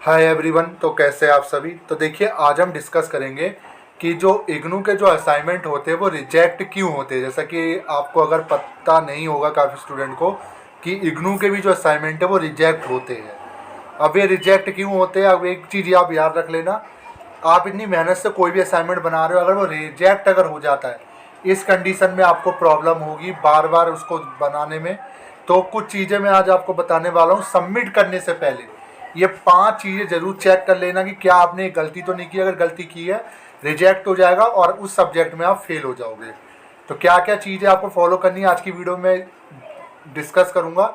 Hi everyone. तो कैसे आप सभी। तो देखिए आज हम डिस्कस करेंगे कि जो इग्नू के जो असाइनमेंट होते हैं वो रिजेक्ट क्यों होते हैं। जैसा कि आपको अगर पता नहीं होगा काफ़ी स्टूडेंट को कि इग्नू के भी जो असाइनमेंट है वो रिजेक्ट होते हैं। अब ये रिजेक्ट क्यों होते हैं, अब एक चीज़ आप याद रख लेना, आप इतनी मेहनत से कोई भी असाइनमेंट बना रहे हो, अगर वो रिजेक्ट अगर हो जाता है इस कंडीशन में आपको प्रॉब्लम होगी बार बार उसको बनाने में। तो कुछ चीज़ें मैं आज आपको बताने वाला हूँ। सबमिट करने से पहले ये 5 चीज़ें ज़रूर चेक कर लेना कि क्या आपने गलती तो नहीं की। अगर गलती की है रिजेक्ट हो जाएगा और उस सब्जेक्ट में आप फेल हो जाओगे। तो क्या क्या चीज़ें आपको फॉलो करनी है आज की वीडियो में डिस्कस करूँगा।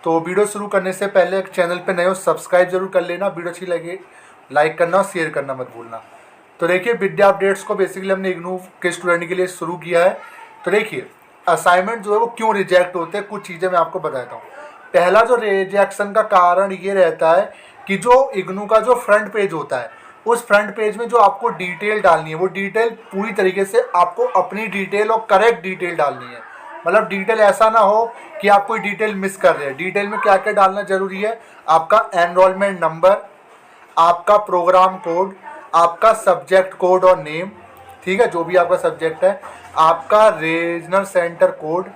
तो वीडियो शुरू करने से पहले चैनल पे नए हो सब्सक्राइब जरूर कर लेना, वीडियो अच्छी लगे लाइक करना और शेयर करना मत भूलना। तो देखिए विद्या अपडेट्स को बेसिकली हमने इग्नू के स्टूडेंट के लिए शुरू किया है। तो देखिए असाइनमेंट जो है वो क्यों रिजेक्ट होते हैं, कुछ चीज़ें मैं आपको बताता हूँ। पहला जो रिजेक्शन का कारण ये रहता है कि जो इग्नू का जो फ्रंट पेज होता है उस फ्रंट पेज में जो आपको डिटेल डालनी है वो डिटेल पूरी तरीके से आपको अपनी डिटेल और करेक्ट डिटेल डालनी है। मतलब डिटेल ऐसा ना हो कि आप कोई डिटेल मिस कर रहे हैं। डिटेल में क्या क्या डालना जरूरी है, आपका एनरोलमेंट नंबर, आपका प्रोग्राम कोड, आपका सब्जेक्ट कोड और नेम, ठीक है जो भी आपका सब्जेक्ट है, आपका रीजनल सेंटर कोड,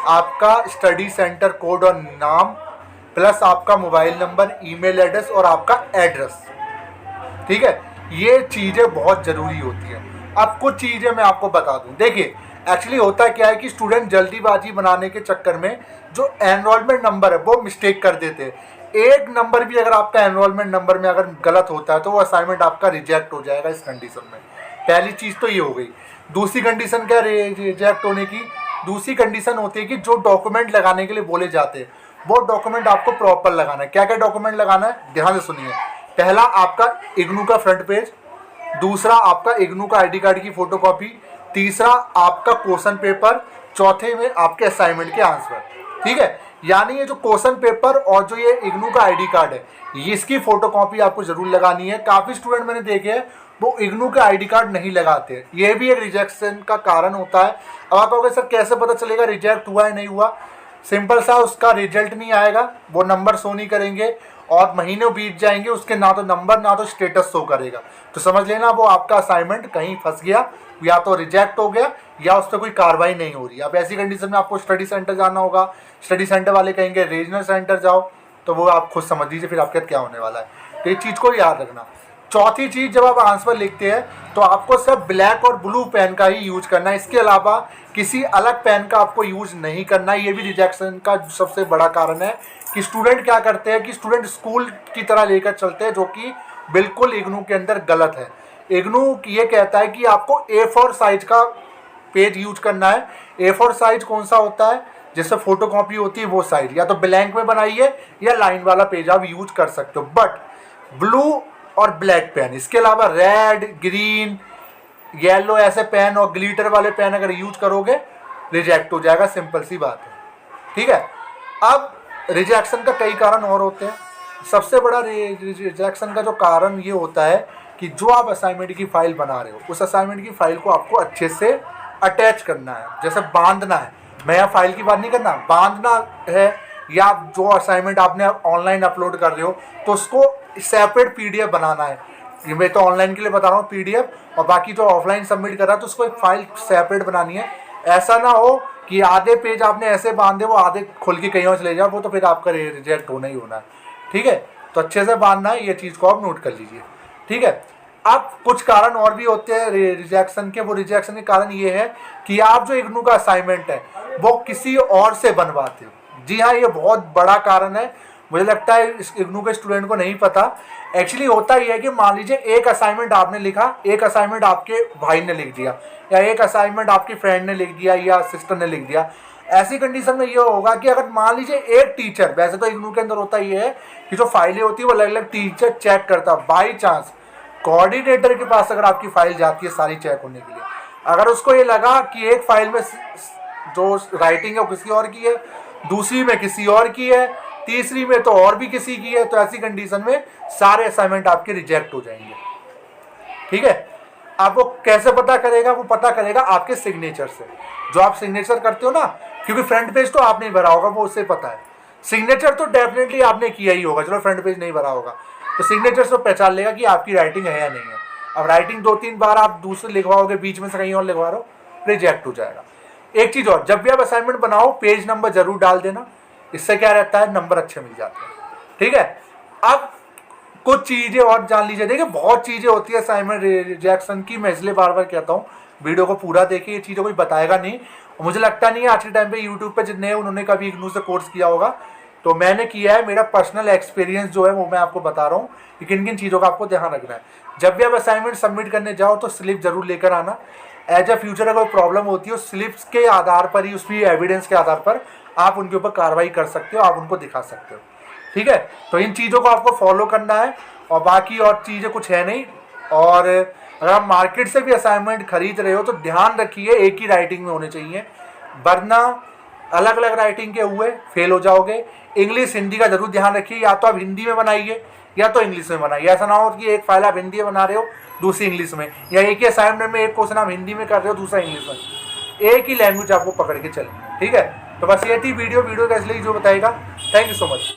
आपका स्टडी सेंटर कोड और नाम, प्लस आपका मोबाइल नंबर, ईमेल एड्रेस और आपका एड्रेस। ठीक है, ये चीज़ें बहुत ज़रूरी होती हैं। अब कुछ चीज़ें मैं आपको बता दूं। देखिए एक्चुअली होता क्या है कि स्टूडेंट जल्दीबाजी बनाने के चक्कर में जो एनरोलमेंट नंबर है वो मिस्टेक कर देते हैं। एक नंबर भी अगर आपका एनरोलमेंट नंबर में अगर गलत होता है तो वो असाइनमेंट आपका रिजेक्ट हो जाएगा इस कंडीशन में। पहली चीज़ तो ये हो गई। दूसरी कंडीशन क्या रिजेक्ट होने की, दूसरी कंडीशन होती है कि जो डॉक्यूमेंट लगाने के लिए बोले जाते हैं वो डॉक्यूमेंट आपको प्रॉपर लगाना है। क्या क्या डॉक्यूमेंट लगाना है ध्यान से सुनिए। पहला आपका इग्नू का फ्रंट पेज, दूसरा आपका इग्नू का आईडी कार्ड की फोटोकॉपी, तीसरा आपका क्वेश्चन पेपर, चौथे में आपके असाइनमेंट के आंसर। ठीक है, यानी ये जो क्वेश्चन पेपर और जो ये इग्नू का आईडी कार्ड है इसकी फोटोकॉपी आपको जरूर लगानी है। काफ़ी स्टूडेंट मैंने देखे हैं वो इग्नू का आईडी कार्ड नहीं लगाते, ये भी एक रिजेक्शन का कारण होता है। अब आप कहोगे सर कैसे पता चलेगा रिजेक्ट हुआ है नहीं हुआ। सिंपल सा, उसका रिजल्ट नहीं आएगा, वो नंबर शो नहीं करेंगे और महीनों बीत जाएंगे, उसके ना तो नंबर ना तो स्टेटस शो करेगा। तो समझ लेना वो आपका असाइनमेंट कहीं फंस गया, या तो रिजेक्ट हो गया या उस पर कोई कार्रवाई नहीं हो रही। अब ऐसी कंडीशन में आपको स्टडी सेंटर जाना होगा। स्टडी सेंटर वाले कहेंगे रीजनल सेंटर जाओ, तो वो आप खुद समझ लीजिए फिर आपके क्या होने वाला है। तो ये चीज़ को याद रखना। चौथी चीज़, जब आप आंसर लिखते हैं तो आपको सिर्फ ब्लैक और ब्लू पेन का ही यूज करना है, इसके अलावा किसी अलग पेन का आपको यूज नहीं करना। ये भी रिजेक्शन का सबसे बड़ा कारण है कि स्टूडेंट क्या करते हैं कि स्टूडेंट स्कूल की तरह लेकर चलते हैं, जो कि बिल्कुल इग्नू के अंदर गलत है। इग्नू ये कहता है कि आपको A4 साइज का पेज यूज करना है। A4 साइज कौन सा होता है, जिससे फोटो कॉपी होती है वो साइज, या तो ब्लैंक में बनाइए या लाइन वाला पेज आप यूज कर सकते हो। बट ब्लू और ब्लैक पेन, इसके अलावा रेड, ग्रीन, येलो ऐसे पेन और ग्लिटर वाले पेन अगर यूज करोगे रिजेक्ट हो जाएगा। सिंपल सी बात है। ठीक है, अब रिजेक्शन का कई कारण और होते हैं। सबसे बड़ा रिजेक्शन का जो कारण ये होता है कि जो आप असाइनमेंट की फाइल बना रहे हो उस असाइनमेंट की फाइल को आपको अच्छे से अटैच करना है, जैसे बांधना है। मैं यहाँ फाइल की बात नहीं करना, बांधना है। या जो असाइनमेंट आपने ऑनलाइन अपलोड कर रहे हो तो उसको सेपरेट PDF बनाना है। ये मैं तो ऑनलाइन के लिए बता रहा हूँ PDF, और बाकी जो ऑफलाइन सबमिट कर रहा है तो उसको एक फाइल सेपरेट बनानी है। ऐसा ना हो कि आधे पेज आपने ऐसे बांधे वो आधे खुल के कहीं और चले जाओ, वो तो फिर आपका रिजेक्ट होना ही होना है। ठीक है, तो अच्छे से बांधना है, ये चीज़ को आप नोट कर लीजिए। ठीक है, अब कुछ कारण और भी होते हैं रिजेक्शन के। वो रिजेक्शन के कारण ये है कि आप जो इग्नू का असाइनमेंट है वो किसी और से बनवाते हो। जी हाँ, ये बहुत बड़ा कारण है। मुझे लगता है इस इग्नू के स्टूडेंट को नहीं पता। एक्चुअली होता ही है कि मान लीजिए एक असाइनमेंट आपने लिखा, एक असाइनमेंट आपके भाई ने लिख दिया, या एक असाइनमेंट आपकी फ्रेंड ने लिख दिया या सिस्टर ने लिख दिया। ऐसी कंडीशन में ये होगा कि अगर मान लीजिए एक टीचर, वैसे तो इग्नू के अंदर होता ही है कि जो फाइलें होती है वो अलग अलग टीचर चेक करता है। बाई चांस कोऑर्डिनेटर के पास अगर आपकी फाइल जाती है सारी चेक होने के लिए, अगर उसको ये लगा कि एक फाइल में जो राइटिंग है वो किसी और की है, दूसरी में किसी और की है, तीसरी में तो और भी किसी की है, तो ऐसी कंडीशन में सारे असाइनमेंट आपके रिजेक्ट हो जाएंगे। ठीक है, अब वो कैसे पता करेगा, वो पता करेगा आपके सिग्नेचर से। जो आप सिग्नेचर करते हो ना, क्योंकि फ्रंट पेज तो आपने भरा होगा वो उससे पता है। सिग्नेचर तो डेफिनेटली आपने किया ही होगा, चलो फ्रंट पेज नहीं भरा होगा। तो सिग्नेचर से पहचान लेगा कि आपकी राइटिंग है या नहीं है। अब राइटिंग 2-3 बार आप दूसरे लिखवाओगे, बीच में से कहीं और लिखवा रहे हो, रिजेक्ट हो जाएगा। एक चीज़ और, जब भी आप असाइनमेंट बनाओ पेज नंबर जरूर डाल देना, इससे क्या रहता है, नंबर अच्छे मिल जाते हैं। ठीक है, अब कुछ चीज़ें और जान लीजिए। देखिए बहुत चीज़ें होती है असाइनमेंट रिजेक्शन की, मैं इसलिए बार बार कहता हूँ वीडियो को पूरा देखिए, ये चीज़ों कोई बताएगा नहीं। मुझे लगता नहीं है आज के टाइम पे यूट्यूब पे जितने हैं उन्होंने कभी इग्नू से कोर्स किया होगा, तो मैंने किया है, मेरा पर्सनल एक्सपीरियंस जो है वो मैं आपको बता रहा हूँ कि किन किन चीज़ों का आपको ध्यान रखना है। जब भी आप असाइनमेंट सबमिट करने जाओ तो स्लिप जरूर लेकर आना। एज अ फ्यूचर अगर प्रॉब्लम होती है उस स्लिप्स के आधार पर ही, उसकी एविडेंस के आधार पर आप उनके ऊपर कार्रवाई कर सकते हो, आप उनको दिखा सकते हो। ठीक है, तो इन चीज़ों को आपको फॉलो करना है और बाकी और चीज़ें कुछ है नहीं। और अगर आप मार्केट से भी असाइनमेंट खरीद रहे हो तो ध्यान रखिए एक ही राइटिंग में होने चाहिए, वरना अलग अलग राइटिंग के हुए फेल हो जाओगे। इंग्लिश हिंदी का जरूर ध्यान रखिए, या तो आप हिंदी में बनाइए या तो इंग्लिश में बनाइए। ऐसा ना हो कि एक फाइल आप हिंदी में बना रहे हो दूसरी इंग्लिश में, या एक ही असाइनमेंट में एक क्वेश्चन आप हिंदी में कर रहे हो दूसरा इंग्लिश में। एक ही लैंग्वेज आपको पकड़ के चलनी है। ठीक है, तो बस ये थी वीडियो का इसलिए जो बताएगा। Thank you so much.